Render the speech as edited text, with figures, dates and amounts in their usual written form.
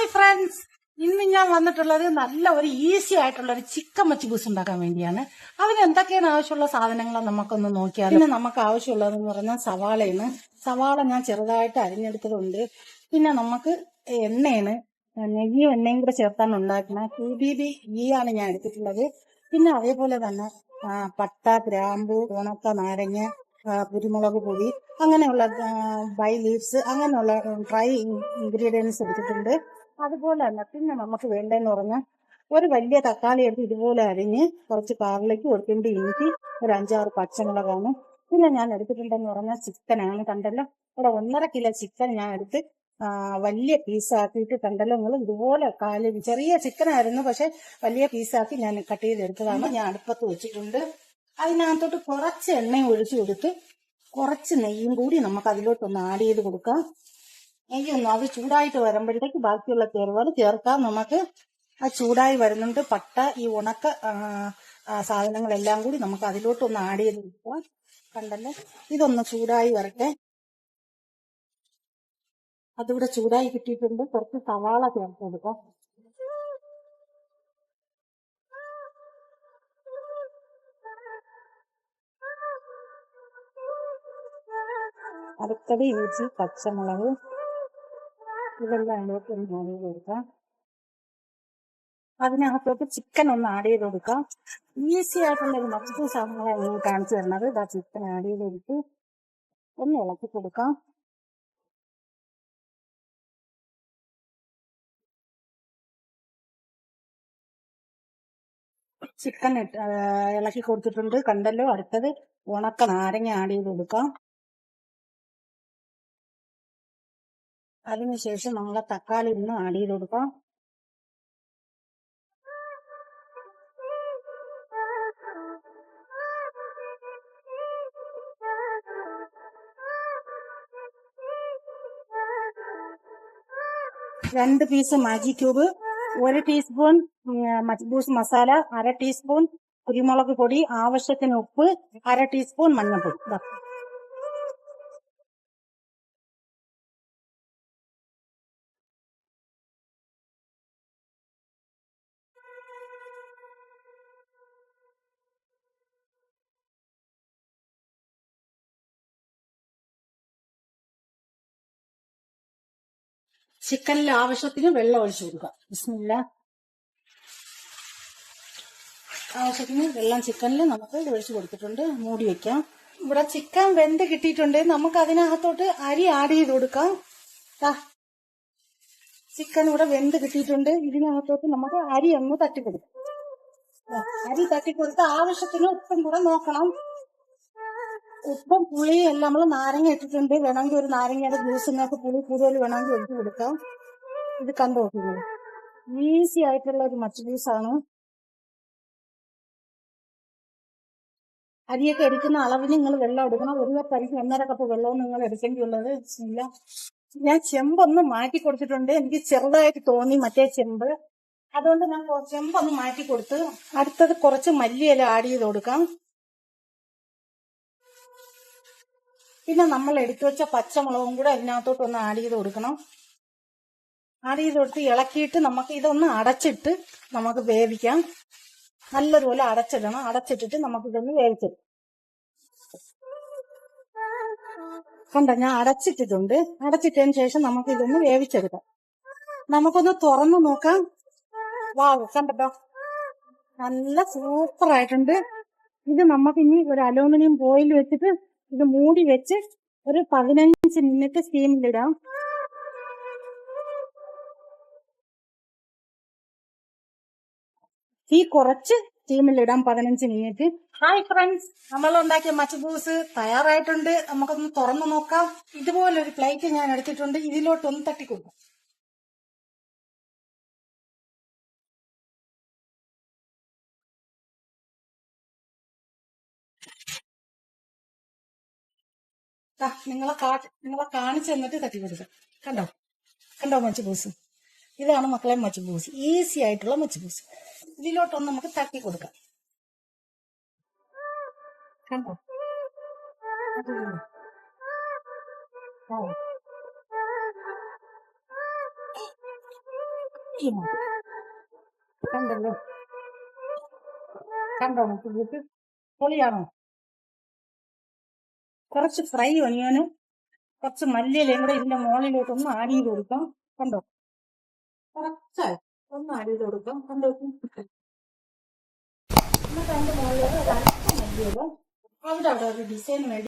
Hi friends, ഇന്ന് ഞാൻ വന്നിട്ടുള്ളത് നല്ല ഒരു ഈസി ആയിട്ടുള്ള ഒരു ചിക്കൻ മച്ചിബൂസ് ഉണ്ടാക്കാൻ വേണ്ടിയാണ്. അതിന് എന്തൊക്കെയാണ് ആവശ്യമുള്ള സാധനങ്ങൾ നമുക്കൊന്ന് നോക്കിയാൽ. പിന്നെ നമുക്ക് ആവശ്യമുള്ളതെന്ന് പറഞ്ഞാൽ സവാളയാണ്. സവാള ഞാൻ ചെറുതായിട്ട് അരിഞ്ഞെടുത്തതുണ്ട്. പിന്നെ നമുക്ക് എണ്ണയാണ്, നെയ്യും എണ്ണയും കൂടെ ചേർത്താണ് ഉണ്ടാക്കുന്നത്. QBB ഗീ ആണ് ഞാൻ എടുത്തിട്ടുള്ളത്. പിന്നെ അതേപോലെ തന്നെ പട്ട, ഗ്രാമ്പു, ഉണക്ക നാരങ്ങ, കുരുമുളക് പൊടി, അങ്ങനെയുള്ള ബൈ ലീവ്സ്, അങ്ങനെയുള്ള ഡ്രൈ ഇൻഗ്രീഡിയൻസ് എടുത്തിട്ടുണ്ട്. അതുപോലെ തന്നെ പിന്നെ നമുക്ക് വേണ്ടതെന്ന് പറഞ്ഞാൽ ഒരു വലിയ തക്കാളി എടുത്ത് ഇതുപോലെ അരിഞ്ഞ്, കുറച്ച് കാറിലേക്ക് കൊടുക്കേണ്ട ഇഞ്ചി, ഒരു 5-6 പച്ചമുളകാണ്. പിന്നെ ഞാൻ എടുത്തിട്ടുണ്ടെന്ന് പറഞ്ഞാൽ ചിക്കനാണ്. കണ്ടല്ലോ, ഇവിടെ 1.5 കിലോ ചിക്കൻ ഞാൻ എടുത്ത് വലിയ പീസാക്കിയിട്ട്, കണ്ടല്ലോ നിങ്ങൾ, ഇതുപോലെ ചെറിയ ചിക്കനായിരുന്നു, പക്ഷെ വലിയ പീസാക്കി ഞാൻ കട്ട് ചെയ്തെടുത്തതാണ്. ഞാൻ അടുപ്പത്ത് വെച്ചിട്ടുണ്ട്. അതിനകത്തോട്ട് കുറച്ച് എണ്ണയും ഒഴിച്ചു കൊടുത്ത് കുറച്ച് നെയ്യും കൂടി നമുക്ക് അതിലോട്ടൊന്ന് ആഡ് ചെയ്ത് കൊടുക്കാം. നെയ്യൊന്ന് അത് ചൂടായിട്ട് വരുമ്പോഴത്തേക്ക് ബാക്കിയുള്ള ചേരുവകൾ ചേർക്കാം. നമുക്ക് ആ ചൂടായി വരുന്നുണ്ട്. പട്ട, ഈ ഉണക്ക സാധനങ്ങളെല്ലാം കൂടി നമുക്ക് അതിലോട്ടൊന്ന് ആഡ് ചെയ്ത് കൊടുക്കാം. കണ്ടല്ലോ, ഇതൊന്ന് ചൂടായി വരട്ടെ. അതിവിടെ ചൂടായി കിട്ടിയിട്ടുണ്ട്. കുറച്ച് സവാള ചേർത്ത് കൊടുക്കാം. അടുത്തത് ഇഞ്ചി, പച്ചമുളക്, ഇതെല്ലാം അതിലോട്ട് ഒന്ന് ആഡ് ചെയ്ത് കൊടുക്കാം. അതിനകത്തോട്ട് ചിക്കൻ ഒന്ന് ആഡ് ചെയ്ത് കൊടുക്കാം. ഈസി ആയിട്ടുള്ള ഒരു മച്ചിബൂസ് ആണ് കാണിച്ചു തരുന്നത്. ഇതാ ചിക്കൻ ആഡ് ചെയ്ത് കൊടുത്ത് ഒന്ന് ഇളക്കി കൊടുക്കാം. ചിക്കൻ ഇളക്കി കൊടുത്തിട്ടുണ്ട്. കണ്ടല്ലോ, അടുത്തത് ഉണക്ക നാരങ്ങ ആഡ് ചെയ്ത് കൊടുക്കാം. അതിനുശേഷം നമ്മളെ തക്കാളി ഒന്ന് ആഡ് ചെയ്ത് കൊടുക്കാം. രണ്ട് പീസ് മാഗി ക്യൂബ്, 1 ടീസ്പൂൺ മച്ചിബൂസ് മസാല, 1/2 ടീസ്പൂൺ കുരുമുളക് പൊടി, ആവശ്യത്തിന് ഉപ്പ്, 1/2 ടീസ്പൂൺ മഞ്ഞൾപ്പൊടി. ചിക്കനിൽ ആവശ്യത്തിന് വെള്ളം ഒഴിച്ചു കൊടുക്കാം. ബിസ്മില്ലാ. ആവശ്യത്തിന് വെള്ളം ചിക്കനിൽ നമുക്ക് ഒഴിച്ചു കൊടുത്തിട്ടുണ്ട്. മൂടി വെക്കാം. ഇവിടെ ചിക്കൻ വെന്ത് കിട്ടിയിട്ടുണ്ട്. നമുക്ക് അതിനകത്തോട്ട് അരി ആഡ് ചെയ്ത് കൊടുക്കാം. ചിക്കൻ ഇവിടെ വെന്ത് കിട്ടിയിട്ടുണ്ട്. ഇതിനകത്തോട്ട് നമുക്ക് അരി ഒന്ന് തട്ടിക്കൊടുക്കാം. അരി തട്ടിക്കൊടുത്ത് ആവശ്യത്തിന് ഉപ്പും കൂടെ നോക്കണം. ഉപ്പും പുളിയും എല്ലാം നമ്മൾ നാരങ്ങ ഇട്ടിട്ടുണ്ട്. വേണമെങ്കിൽ ഒരു നാരങ്ങയുടെ ജ്യൂസ് നിങ്ങൾക്ക് പുളി കൂടുതൽ വേണമെങ്കിൽ ഒഴിച്ചു കൊടുക്കാം. ഇത് കണ്ടു നോക്കുന്നത് ഈസി ആയിട്ടുള്ള ഒരു മച്ചിബൂസാണ്. അരിയൊക്കെ എടുക്കുന്ന അളവിന് നിങ്ങൾ വെള്ളം എടുക്കണം. 1 കപ്പ് അരിക്ക് 1.5 കപ്പ് വെള്ളവും നിങ്ങൾ എടുക്കേണ്ടിയുള്ളത്. ഇല്ല, ഞാൻ ചെമ്പൊന്ന് മാറ്റി കൊടുത്തിട്ടുണ്ട്. എനിക്ക് ചെറുതായിട്ട് തോന്നി മറ്റേ ചെമ്പ്, അതുകൊണ്ട് ഞാൻ ചെമ്പൊന്ന് മാറ്റി കൊടുത്ത്. അടുത്തത് കുറച്ച് മല്ലിയില ആഡ് ചെയ്ത് കൊടുക്കാം. പിന്നെ നമ്മൾ എടുത്തു വെച്ച പച്ചമുളകും കൂടെ അതിനകത്തോട്ട് ഒന്ന് ആഡ് ചെയ്ത് കൊടുക്കണം. ആഡ് ചെയ്ത് കൊടുത്ത് ഇളക്കിയിട്ട് നമുക്ക് ഇതൊന്ന് അടച്ചിട്ട് നമുക്ക് വേവിക്കാം. നല്ലതുപോലെ അടച്ചിടണം. അടച്ചിട്ടിട്ട് നമുക്കിതൊന്ന് വേവിച്ചെടുക്കാം. കണ്ടോ, ഞാൻ അടച്ചിട്ടിട്ടുണ്ട്. അടച്ചിട്ടതിന് ശേഷം നമുക്ക് ഇതൊന്ന് വേവിച്ചെടുക്കാം. നമുക്കൊന്ന് തുറന്നു നോക്കാം. വാവ്, കണ്ടോ, നല്ല സൂപ്പർ ആയിട്ടുണ്ട്. ഇത് നമുക്ക് ഇനി ഒരു അലൂമിനിയം ഫോയിൽ വെച്ചിട്ട് ഇത് മൂടി വെച്ച് ഒരു 15 മിനിറ്റ് സ്റ്റീമിലിടാം. തീ കുറച്ച് സ്റ്റീമിലിടാം 15 മിനിറ്റ്. ഹായ് ഫ്രണ്ട്സ്, നമ്മൾ ഉണ്ടാക്കിയ മച്ചിബൂസ് തയ്യാറായിട്ടുണ്ട്. നമുക്കൊന്ന് തുറന്നു നോക്കാം. ഇതുപോലൊരു പ്ലേറ്റ് ഞാൻ എടുത്തിട്ടുണ്ട്. ഇതിലോട്ടൊന്ന് തട്ടിക്കൊടുക്കാം. നിങ്ങളെ കാണിച്ചു തന്നിട്ട് തട്ടി കൊടുക്കാം. കണ്ടോ, കണ്ടോ മച്ചിബൂസ്? ഇതാണ് മക്കളെ മച്ചിബൂസ്, ഈസി ആയിട്ടുള്ള മച്ചിബൂസ്. ഇതിലോട്ടൊന്ന് നമുക്ക് തട്ടി കൊടുക്കാം. കണ്ടോ, ഈ മതി. കണ്ടല്ലോ, കണ്ടോ നോക്കിയിട്ട് പൊളിയാണോ? കുറച്ച് ഫ്രൈ ഒനിയനും കുറച്ച് മല്ലിയിലയും കൂടെ ഇതിന്റെ മുകളിലോട്ടൊന്ന് ആഡ് ചെയ്ത് കൊടുക്കാം. കണ്ടോ, കുറച്ചായി ഒന്ന് ആഡ് ചെയ്ത് കൊടുക്കാം. കണ്ടോ, എന്നിട്ട് അതിന്റെ മുകളിലോട്ട് ഒരു അല്പം മല്ലിയില അവിടെ ഒരു ഡിസൈൻ വേണ്ടി